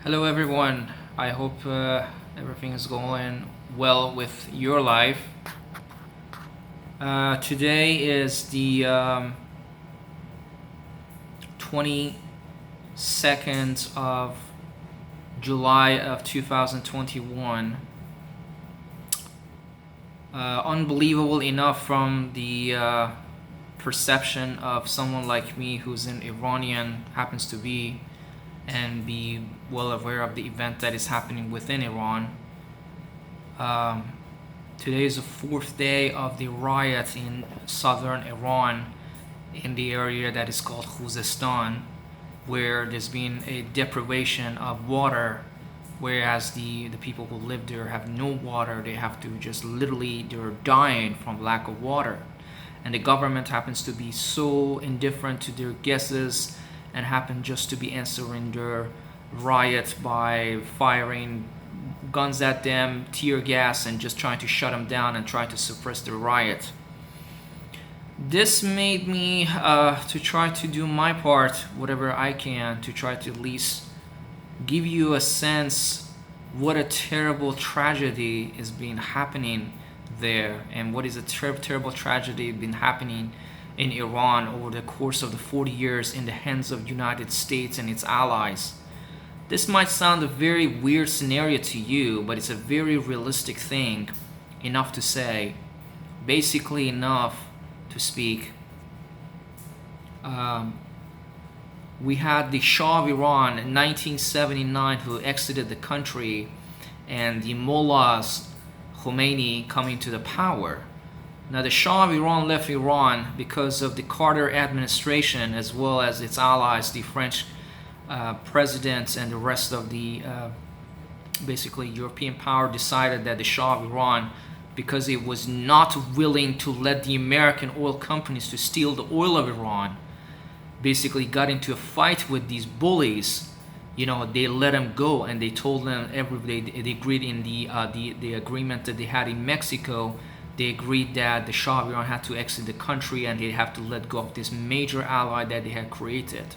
Hello, everyone. I hope everything is going well with your life. Today is the 22nd of July of 2021. Unbelievable enough from the perception of someone like me who's an Iranian, happens to be, and be well aware of the event that is happening within Iran. Um, Today is the fourth day of the riot in southern Iran, in the area that is called Khuzestan, where there's been a deprivation of water, whereas the people who live there have no water. They have to just literally, they're dying from lack of water. And the government happens to be so indifferent to their guesses and happen just to be answering their riot by firing guns at them, tear gas, and just trying to shut them down and try to suppress the riot. This made me to try to do my part, whatever I can, to try to at least give you a sense what a terrible tragedy is being happening there, and what is a terrible tragedy been happening in Iran over the course of the 40 years in the hands of the United States and its allies. This might sound a very weird scenario to you, but it's a very realistic thing, enough to say, basically enough to speak. Um, we had the Shah of Iran in 1979 who exited the country, and the mullahs Khomeini coming to the power. Now, the Shah of Iran left Iran because of the Carter administration, as well as its allies, the French presidents and the rest of the basically European power, decided that the Shah of Iran, because it was not willing to let the American oil companies to steal the oil of Iran, basically got into a fight with these bullies. They let them go, and they told them they agreed in the agreement that they had in Mexico. They agreed that the Shah of Iran had to exit the country, and they'd have to let go of this major ally that they had created.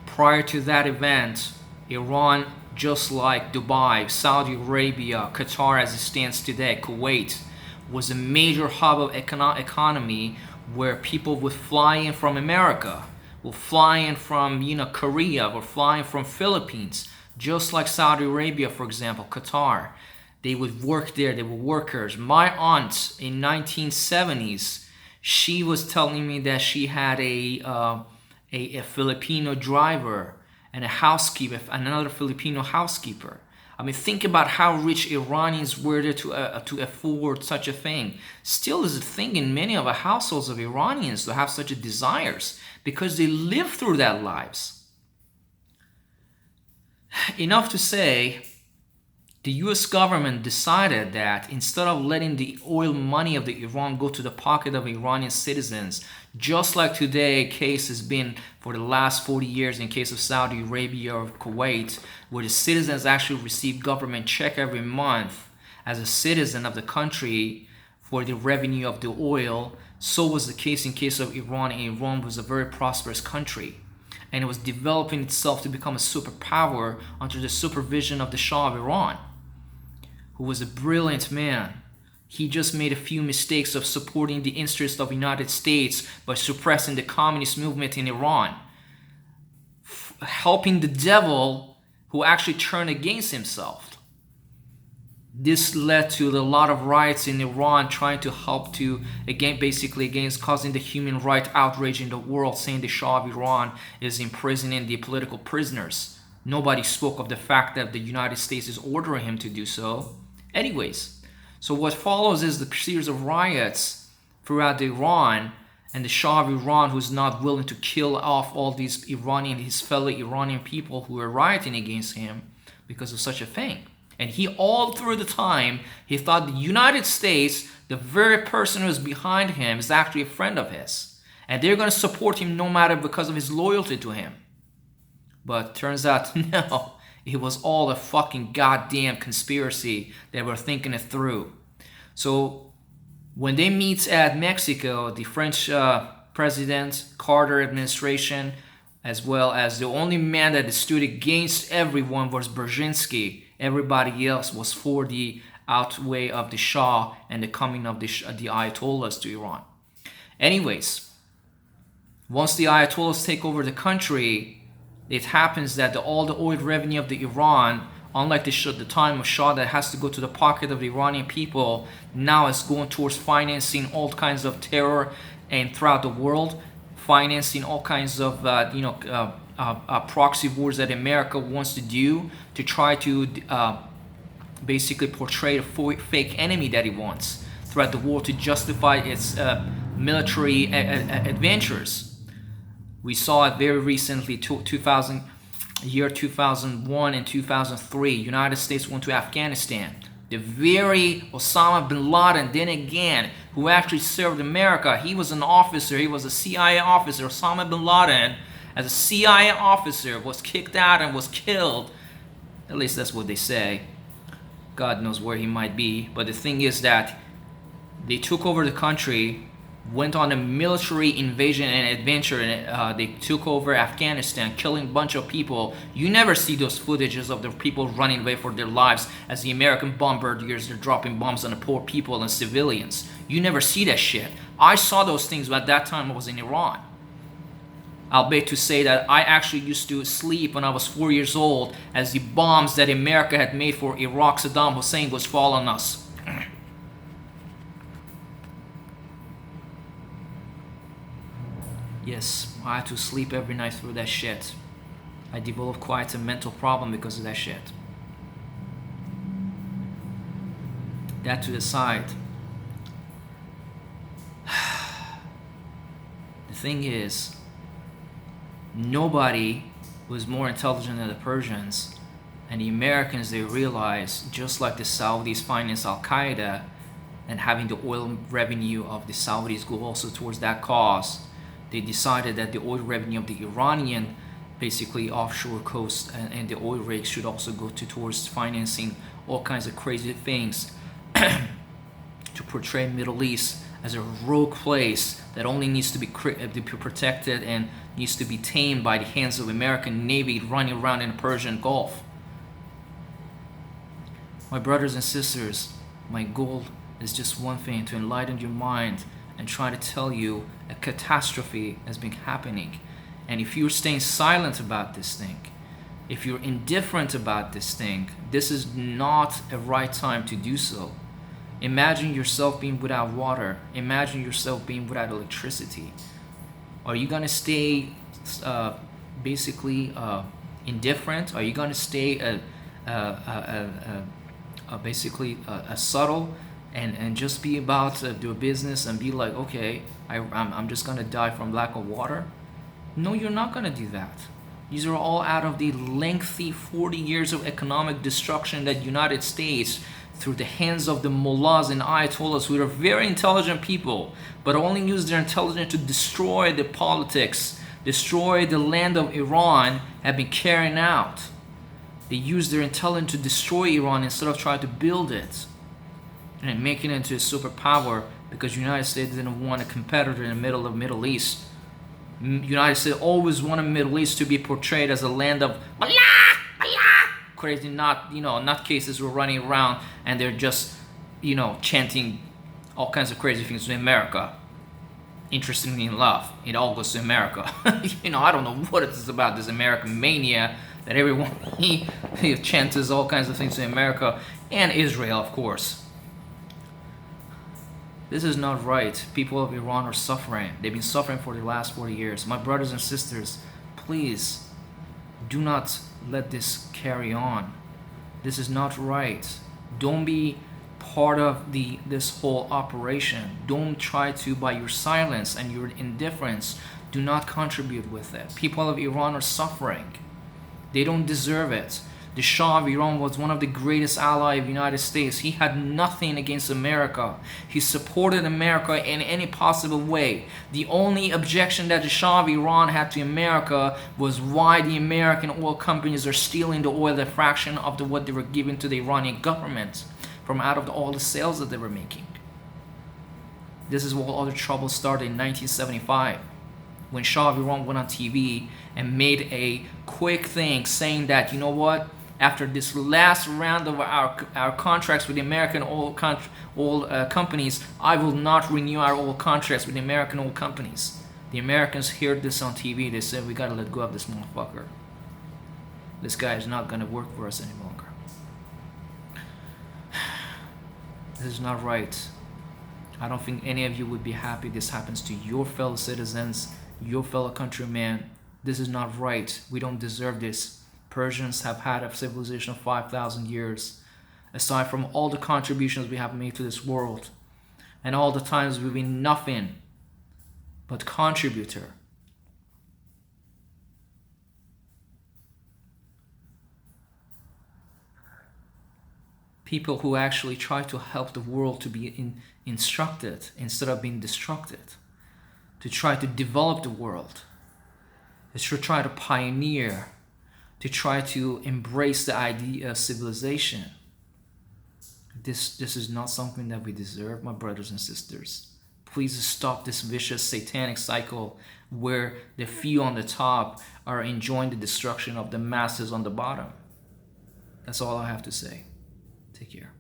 Prior to that event, Iran, just like Dubai, Saudi Arabia, Qatar as it stands today, Kuwait, was a major hub of economy, where people would fly in from America, would fly in from Korea, would fly in from Philippines, just like Saudi Arabia, for example, Qatar. They would work there. They were workers. My aunt in 1970s, she was telling me that she had a Filipino driver and a housekeeper, another Filipino housekeeper. I mean, think about how rich Iranians were there to afford such a thing. Still is a thing in many of the households of Iranians to have such a desires, because they live through that lives. Enough to say, the US government decided that instead of letting the oil money of the Iran go to the pocket of Iranian citizens, just like today case has been for the last 40 years in case of Saudi Arabia or Kuwait, where the citizens actually receive government check every month as a citizen of the country for the revenue of the oil, so was the case in case of Iran, and Iran was a very prosperous country. And it was developing itself to become a superpower under the supervision of the Shah of Iran, who was a brilliant man. He just made a few mistakes of supporting the interests of the United States by suppressing the communist movement in Iran, helping the devil who actually turned against himself. This led to a lot of riots in Iran, trying to help to, basically against causing the human rights outrage in the world, saying the Shah of Iran is imprisoning the political prisoners. Nobody spoke of the fact that the United States is ordering him to do so. Anyways, so what follows is the series of riots throughout Iran, and the Shah of Iran, who's not willing to kill off all these his fellow Iranian people who are rioting against him because of such a thing. And he, all through the time, he thought the United States, the very person who's behind him, is actually a friend of his, and they're going to support him no matter because of his loyalty to him. But turns out, no, it was all a fucking goddamn conspiracy. They were thinking it through. So when they meet at Mexico, the French president, Carter administration, as well as the only man that stood against everyone was Brzezinski. Everybody else was for the outway of the Shah and the coming of the Ayatollahs to Iran. Anyways, once the Ayatollahs take over the country, it happens that all the oil revenue of the Iran, unlike the time of Shah that has to go to the pocket of the Iranian people, now is going towards financing all kinds of terror and throughout the world, financing all kinds of proxy wars that America wants to do to try to basically portray a fake enemy that it wants throughout the world to justify its military adventures. We saw it very recently, 2001 and 2003. United States went to Afghanistan. The very Osama bin Laden, then again, who actually served America. He was an officer. He was a CIA officer. Osama bin Laden, as a CIA officer, was kicked out and was killed. At least that's what they say. God knows where he might be. But the thing is that they took over the country, went on a military invasion and adventure, and they took over Afghanistan, killing a bunch of people. You never see those footages of the people running away for their lives as the American bombardiers are dropping bombs on the poor people and civilians. You never see that shit. I saw those things at that time I was in Iran. I'll bet to say that I actually used to sleep when I was 4 years old as the bombs that America had made for Iraq, Saddam Hussein, was falling on us. Yes, I had to sleep every night through that shit. I developed quite a mental problem because of that shit. That to the side. The thing is, nobody was more intelligent than the Persians, and the Americans, they realized, just like the Saudis finance Al-Qaeda and having the oil revenue of the Saudis go also towards that cause, they decided that the oil revenue of the Iranian, basically offshore coast and the oil rigs should also go towards financing all kinds of crazy things to portray Middle East as a rogue place that only needs to be protected and needs to be tamed by the hands of American Navy running around in the Persian Gulf. My brothers and sisters, my goal is just one thing: to enlighten your mind and try to tell you a catastrophe has been happening. And if you're staying silent about this thing, if you're indifferent about this thing, this is not a right time to do so. Imagine yourself being without water. Imagine yourself being without electricity. Are you going to stay basically indifferent? Are you going to stay basically subtle and just be about to do a business and be like, okay, I'm just going to die from lack of water? No, you're not going to do that. These are all out of the lengthy 40 years of economic destruction that United States, through the hands of the mullahs and ayatollahs, who are very intelligent people, but only use their intelligence to destroy the politics, destroy the land of Iran, have been carrying out. They use their intelligence to destroy Iran instead of trying to build it and make it into a superpower, because United States didn't want a competitor in the middle of Middle East. United States always wanted Middle East to be portrayed as a land of crazy nutcases who are running around and they're just, chanting all kinds of crazy things to America. Interestingly enough, it all goes to America. I don't know what it is about this American mania that everyone he chants all kinds of things to America and Israel, of course. This is not right. People of Iran are suffering. They've been suffering for the last 40 years. My brothers and sisters, please do not let this carry on. This is not right. Don't be part of this whole operation. Don't try to, by your silence and your indifference, do not contribute with it. People of Iran are suffering. They don't deserve it. The Shah of Iran was one of the greatest allies of the United States. He had nothing against America. He supported America in any possible way. The only objection that the Shah of Iran had to America was why the American oil companies are stealing the oil, a fraction of what they were giving to the Iranian government from out of all the sales that they were making. This is what all the trouble started in 1975. when Shah of Iran went on TV and made a quick thing saying that, you know what, after this last round of our contracts with the American oil companies, I will not renew our oil contracts with the American oil companies. The Americans heard this on TV. They said, we gotta let go of this motherfucker. This guy is not gonna work for us any longer. This is not right. I don't think any of you would be happy this happens to your fellow citizens, your fellow countrymen. This is not right. We don't deserve this. Persians have had a civilization of 5,000 years. Aside from all the contributions we have made to this world, and all the times we've been nothing but contributor. People who actually try to help the world to be instructed instead of being destructed, to try to develop the world, to try to pioneer, to try to embrace the idea of civilization. This is not something that we deserve, my brothers and sisters. Please stop this vicious satanic cycle where the few on the top are enjoying the destruction of the masses on the bottom. That's all I have to say. Take care.